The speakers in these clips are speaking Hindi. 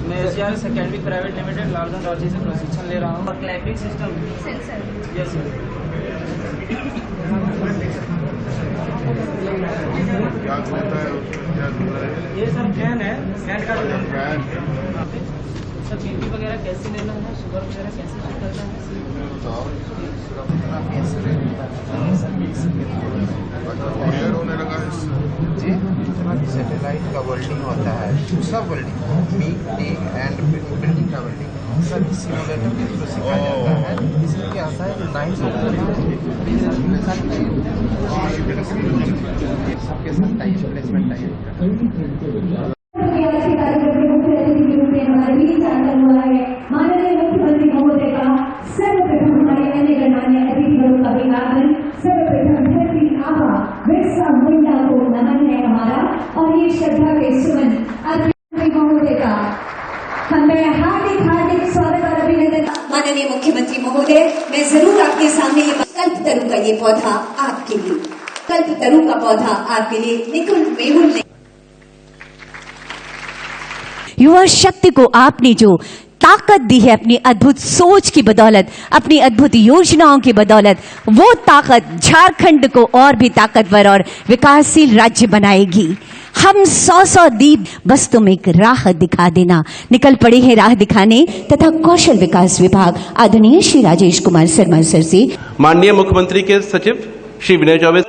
मैं SRS academic private limited Lalganj Ranchi से प्रशिक्षण ले रहा हूँ और क्लैपिंग सिस्टम यस सर। ये सर फैन है, फैन का सर BP वगैरह कैसे लेना है, शुगर वगैरह कैसे चेक करना है? होने लगा है जी। सैटेलाइट का वेल्डिंग होता है, सब वेल्डिंग, मीटिंग एंड बिल्डिंग का वेल्डिंग सब सिमुलेटर के थ्रू सिखाया जाता है। इसमें क्या आता है, 9 सबके साथ टाइम प्लेसमेंट टाइम माननीय मुख्यमंत्री महोदय का सर्वप्रथम हमारे अन्य गणमान्य अतिथियों का अभिवादन, सर्वप्रथम धरती आबा बिरसा मुंडा को नमन है हमारा और ये श्रद्धा के सुमन अतिथि महोदय का हमें हार्दिक हार्दिक स्वागत और अभिनंदन। माननीय मुख्यमंत्री महोदय, मैं जरूर आपके सामने ये कल्पतरु का ये पौधा आपके लिए, कल्पतरु का पौधा आपके लिए निकुंज मेहुल ने। युवा शक्ति को आपने जो ताकत दी है अपनी अद्भुत सोच की बदौलत, अपनी अद्भुत योजनाओं की बदौलत, वो ताकत झारखंड को और भी ताकतवर और विकासशील राज्य बनाएगी। हम 100 दीप बस तुम एक राह दिखा देना। निकल पड़े हैं राह दिखाने तथा कौशल विकास विभाग आदरणीय श्री राजेश कुमार शर्मा सर से माननीय मुख्यमंत्री के सचिव श्री विनय चौबे।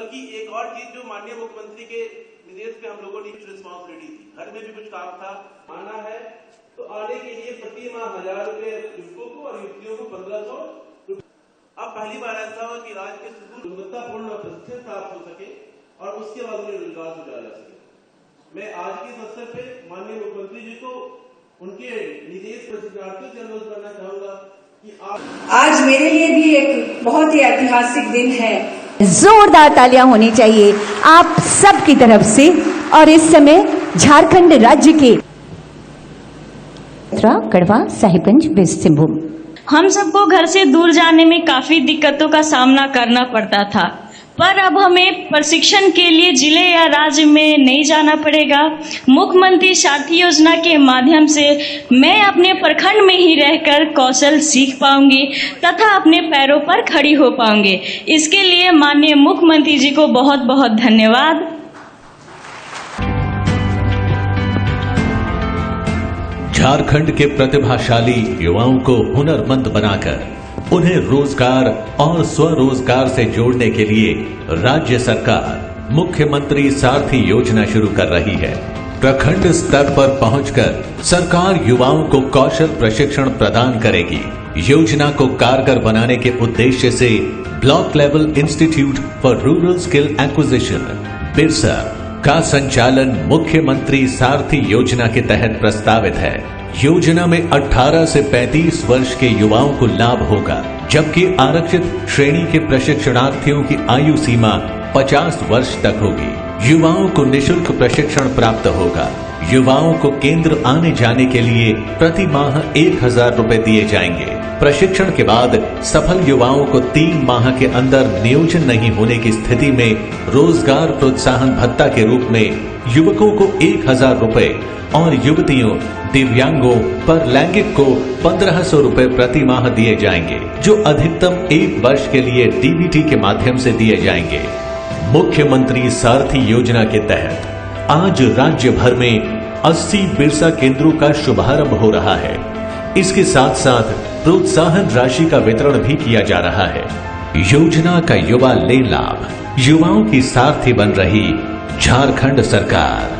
अब पहली बार ऐसा हुआ कि राज्य के गुणवत्तापूर्ण प्रशिक्षण प्राप्त हो सके और उसके बाद उन्हें रोजगार जुटाया जा सके। मैं आज के इस अवसर पे माननीय मुख्यमंत्री जी को उनके निदेश प्रशिक्षणार्थियों से अनुरोध करना चाहूंगा कि आज मेरे लिए भी एक बहुत ही ऐतिहासिक दिन है। जोरदार तालियां होनी चाहिए आप सब की तरफ से। और इस समय झारखंड राज्य के कड़वा साहिबगंज वेस्ट सिंहभूम, हम सबको घर से दूर जाने में काफी दिक्कतों का सामना करना पड़ता था, पर अब हमें प्रशिक्षण के लिए जिले या राज्य में नहीं जाना पड़ेगा। मुख्यमंत्री सारथी योजना के माध्यम से मैं अपने प्रखंड में ही रहकर कौशल सीख पाऊंगी तथा अपने पैरों पर खड़ी हो पाऊंगी। इसके लिए माननीय मुख्यमंत्री जी को बहुत बहुत धन्यवाद। झारखंड के प्रतिभाशाली युवाओं को हुनरमंद बनाकर उन्हें रोजगार और स्वरोजगार से जोड़ने के लिए राज्य सरकार मुख्यमंत्री सारथी योजना शुरू कर रही है। प्रखंड स्तर पर पहुंचकर सरकार युवाओं को कौशल प्रशिक्षण प्रदान करेगी। योजना को कारगर बनाने के उद्देश्य से block level institute for rural skill acquisition Birsa का संचालन मुख्यमंत्री सारथी योजना के तहत प्रस्तावित है। योजना में 18 से 35 वर्ष के युवाओं को लाभ होगा, जबकि आरक्षित श्रेणी के प्रशिक्षणार्थियों की आयु सीमा 50 वर्ष तक होगी। युवाओं को निशुल्क प्रशिक्षण प्राप्त होगा। युवाओं को केंद्र आने जाने के लिए प्रति माह 1000 रुपए दिए जाएंगे। प्रशिक्षण के बाद सफल युवाओं को 3 माह के अंदर नियोजन नहीं होने की स्थिति में रोजगार प्रोत्साहन भत्ता के रूप में युवकों को 1000 रुपए और युवतियों दिव्यांगों पर लैंगिक को 1500 रुपए प्रति माह दिए जाएंगे, जो अधिकतम 1 वर्ष के लिए DBT के माध्यम से दिए जाएंगे। मुख्यमंत्री सारथी योजना के तहत आज राज्य भर में 80 बिरसा केंद्रों का शुभारंभ हो रहा है। इसके साथ साथ प्रोत्साहन राशि का वितरण भी किया जा रहा है। योजना का युवा ले लाभ, युवाओं की सारथी बन रही झारखंड सरकार।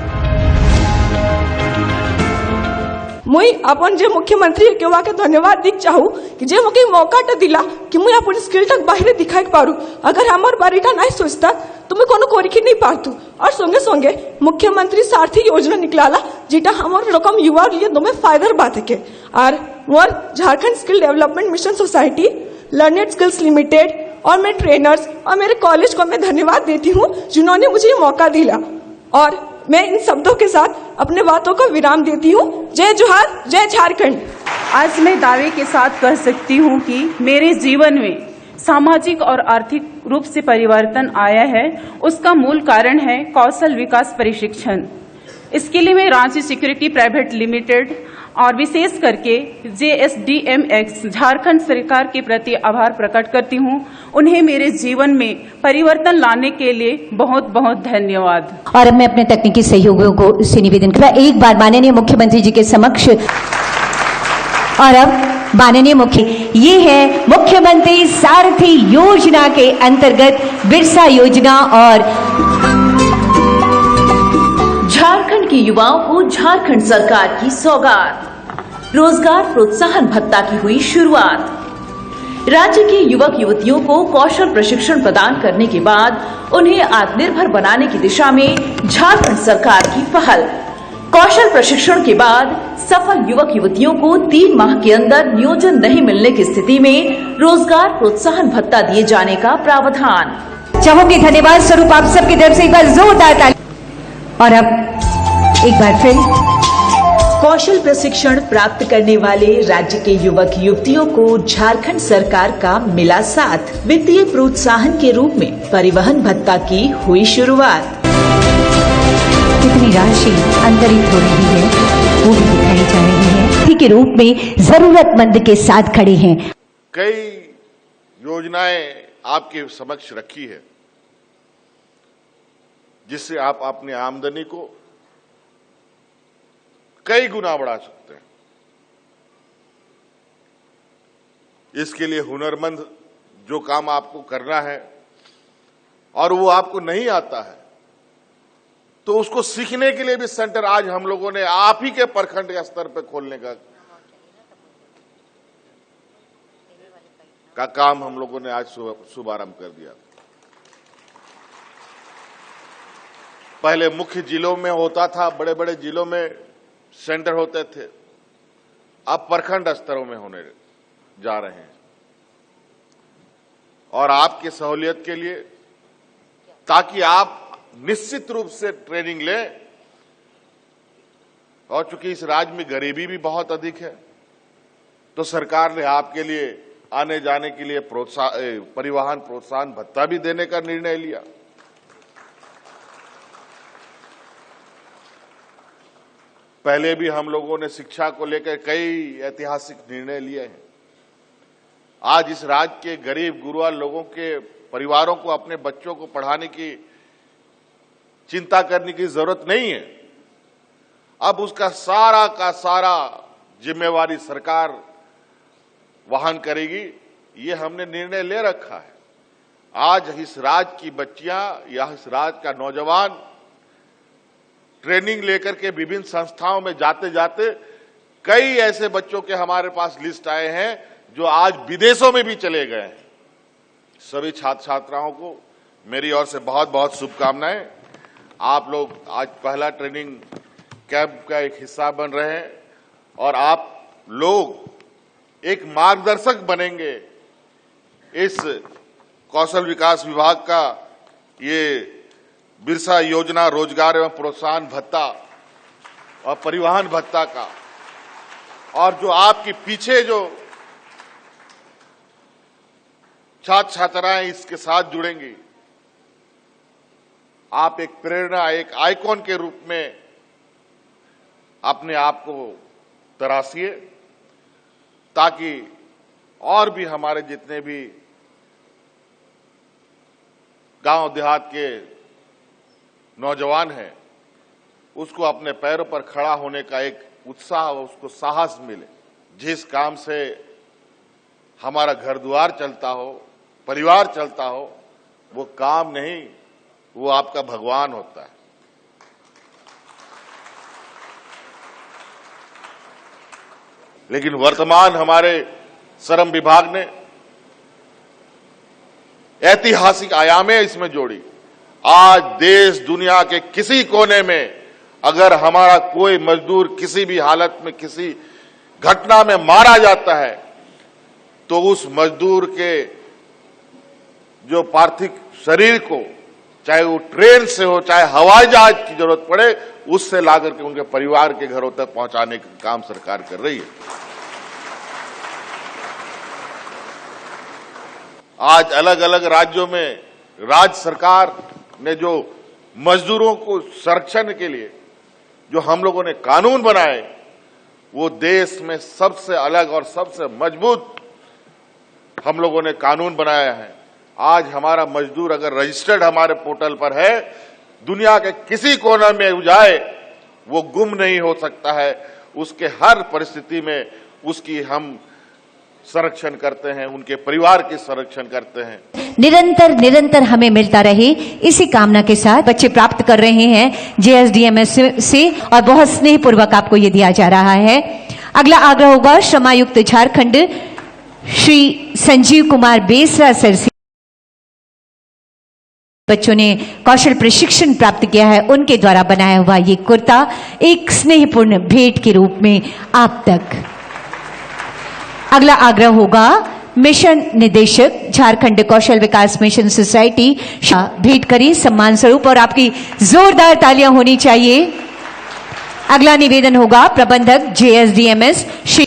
मुई अपन जे मुख्यमंत्री के के धन्यवाद दिख चाहू कि जे मुझे मौका दिला कि मुई अपन स्किल तक बाहर दिखाई पारू। अगर हमार बारीटा नहीं सोचता तो मैं कोनो कोरिखी नहीं पातू। और संगे संगे मुख्यमंत्री सारथी योजना निकलाला जीटा हमार रकम युवा लिए दो में फायदर बात है के। और मोर Jharkhand skill development mission society, learned skills limited और मेरे ट्रेनर्स और मेरे कॉलेज को मैं धन्यवाद देती हूँ जिन्होंने मुझे ये मौका दिला। और मैं इन शब्दों के साथ अपने बातों को विराम देती हूँ। जय जोहार, जय झारखंड। आज मैं दावे के साथ कह सकती हूँ कि मेरे जीवन में सामाजिक और आर्थिक रूप से परिवर्तन आया है। उसका मूल कारण है कौशल विकास प्रशिक्षण। इसके लिए मैं रांची सिक्योरिटी प्राइवेट लिमिटेड और विशेष करके JSDMX झारखंड सरकार के प्रति आभार प्रकट करती हूं। उन्हें मेरे जीवन में परिवर्तन लाने के लिए बहुत बहुत धन्यवाद। और अब मैं अपने तकनीकी सहयोगियों को से निवेदन कर एक बार माननीय मुख्यमंत्री जी के समक्ष, और अब माननीय ये है मुख्यमंत्री सारथी योजना के अंतर्गत बिरसा योजना और झारखंड के युवाओं को झारखंड सरकार की सौगात, रोजगार प्रोत्साहन भत्ता की हुई शुरुआत। राज्य के युवक युवतियों को कौशल प्रशिक्षण प्रदान करने के बाद उन्हें आत्मनिर्भर बनाने की दिशा में झारखंड सरकार की पहल। कौशल प्रशिक्षण के बाद सफल युवक युवतियों को 3 माह के अंदर नियोजन नहीं मिलने की स्थिति में रोजगार प्रोत्साहन भत्ता दिए जाने का प्रावधान। चाहूंगी धन्यवाद स्वरूप आप सबकी तरफ से एक बार जोरदार ताली। और अब एक बार फिर कौशल प्रशिक्षण प्राप्त करने वाले राज्य के युवक युवतियों को झारखंड सरकार का मिला साथ। वित्तीय प्रोत्साहन के रूप में परिवहन भत्ता की हुई शुरुआत। कितनी राशि अंतरित हो रही है वो भी दिखाई जा रही है के रूप में जरूरतमंद के साथ खड़े हैं। कई योजनाएं आपके समक्ष रखी है जिससे आप अपनी आमदनी को कई गुना बढ़ा सकते हैं। इसके लिए हुनरमंद जो काम आपको करना है और वो आपको नहीं आता है तो उसको सीखने के लिए भी सेंटर आज हम लोगों ने आप ही के प्रखंड के स्तर पर खोलने का काम हम लोगों ने आज शुभारंभ कर दिया। पहले मुख्य जिलों में होता था, बड़े बड़े जिलों में सेंटर होते थे, अब प्रखंड स्तरों में होने जा रहे हैं। और आपकी सहूलियत के लिए, ताकि आप निश्चित रूप से ट्रेनिंग लें, और चूंकि इस राज्य में गरीबी भी बहुत अधिक है तो सरकार ने आपके लिए आने जाने के लिए परिवहन प्रोत्साहन भत्ता भी देने का निर्णय लिया। पहले भी हम लोगों ने शिक्षा को लेकर कई ऐतिहासिक निर्णय लिए हैं। आज इस राज्य के गरीब गुरुआ लोगों के परिवारों को अपने बच्चों को पढ़ाने की चिंता करने की जरूरत नहीं है। अब उसका सारा का सारा जिम्मेवारी सरकार वहन करेगी, ये हमने निर्णय ले रखा है। आज इस राज्य की बच्चियां या इस राज्य का नौजवान ट्रेनिंग लेकर के विभिन्न संस्थाओं में जाते जाते कई ऐसे बच्चों के हमारे पास लिस्ट आए हैं जो आज विदेशों में भी चले गए हैं। सभी छात्र छात्राओं को मेरी ओर से बहुत बहुत शुभकामनाएं। आप लोग आज पहला ट्रेनिंग कैंप का एक हिस्सा बन रहे हैं और आप लोग एक मार्गदर्शक बनेंगे इस कौशल विकास विभाग का ये बिरसा योजना रोजगार एवं प्रोत्साहन भत्ता और परिवहन भत्ता का। और जो आपके पीछे जो छात्र छात्राएं इसके साथ जुड़ेंगी, आप एक प्रेरणा, एक आइकॉन के रूप में अपने आप को तराशिए, ताकि और भी हमारे जितने भी गांव देहात के नौजवान हैं उसको अपने पैरों पर खड़ा होने का एक उत्साह, उसको साहस मिले। जिस काम से हमारा घर द्वार चलता हो, परिवार चलता हो, वो काम नहीं, वो आपका भगवान होता है। लेकिन वर्तमान हमारे श्रम विभाग ने ऐतिहासिक आयामें इसमें जोड़ी। आज देश दुनिया के किसी कोने में अगर हमारा कोई मजदूर किसी भी हालत में किसी घटना में मारा जाता है तो उस मजदूर के जो पार्थिव शरीर को, चाहे वो ट्रेन से हो चाहे हवाई जहाज की जरूरत पड़े, उससे लाकर के उनके परिवार के घरों तक पहुंचाने का काम सरकार कर रही है। आज अलग अलग राज्यों में राज्य सरकार ने जो मजदूरों को संरक्षण के लिए जो हम लोगों ने कानून बनाए वो देश में सबसे अलग और सबसे मजबूत हम लोगों ने कानून बनाया है। आज हमारा मजदूर अगर रजिस्टर्ड हमारे पोर्टल पर है, दुनिया के किसी कोने में जाए वो गुम नहीं हो सकता है। उसके हर परिस्थिति में उसकी हम संरक्षण करते हैं, उनके परिवार की संरक्षण करते हैं। निरंतर हमें मिलता रहे, इसी कामना के साथ बच्चे प्राप्त कर रहे हैं JSDMS से और बहुत स्नेहपूर्वक आपको ये दिया जा रहा है। अगला आग्रह होगा श्रमायुक्त झारखंड श्री संजीव कुमार बेसरा सर से। बच्चों ने कौशल प्रशिक्षण प्राप्त किया है, उनके द्वारा बनाया हुआ ये कुर्ता एक स्नेहपूर्ण भेंट के रूप में आप तक। अगला आग्रह होगा मिशन निदेशक झारखंड कौशल विकास मिशन सोसाइटी भेंट करी सम्मान स्वरूप, और आपकी जोरदार तालियां होनी चाहिए। अगला निवेदन होगा प्रबंधक JSDMS श्री